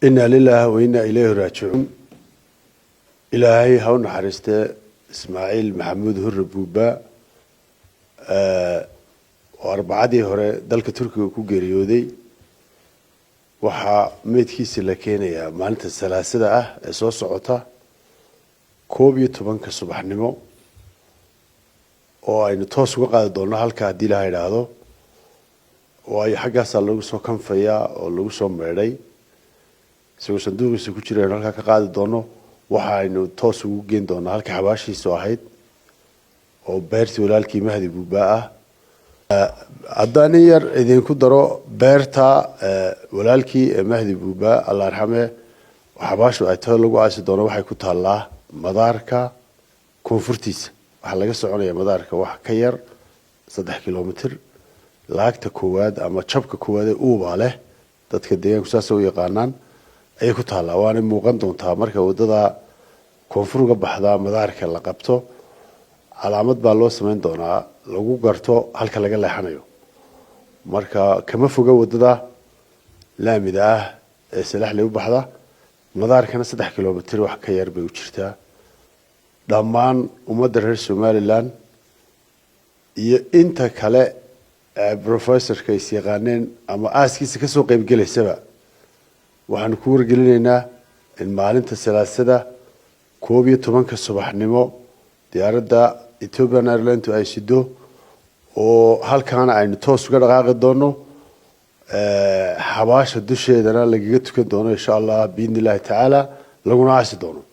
إنا لله وإنا إليه راجعون. إلهي هون حرسته إسماعيل محمود هربوبا وأربعة هوري دلك تركيا كوجريودي وحا ميتكيس لكينيا مالنت الثلاثة إسوس عطا كوبي تبانك الصبح نمو oo aynu toos uga qaadi doonno halka hadii la yiraahdo oo ay xaggaas lagu soo kanfaya oo lagu soo meeray soo sanduuqiisa ku jira halka ka qaadi doono waxa aynu toos ugu geen doonno halka xabaashiisu ahayd oo beerti walaalkii Mahdi Buubaa haddaan yar idinku daro beerta walaalkii Mahdi Buubaa Allah yarxame xabaashu ay tahay lagu aasi doono waxay ku taalaa madaarka koonfurtiisa waxa laga soconayaa madaarka wax ka yar 3 kilomitir laagta koowaad ama jabka koowaad ee uu leh dadka deegaanka saas oo yaqaanaan ay ku taalaa waana muuqan doontaa marka wadada koonfurga baxda madaarka la qabto calaamad baa loo sameyn doonaa lagu garto halka laga leexanayo marka kama foga wadada laamida ah ee Salaxley u baxda madaarkana 3 kilomitir wax ka yar bay u jirtaa dhammaan ummadda reer Somaliland iyo inta kale professorka is yaqaaneen ama aaskiisa ka soo qayb galaysaba waxaan ku wargelinaynaa in maalinta salaasada 12 subaxnimo diyaaradda Ethiopian Airlines ay sido oo halkaan aynu toos uga dhaqaaqi doono xabaasha dusheedana lagaga tukan doono insha Allah biidnillaahi tacaala laguna aasi doono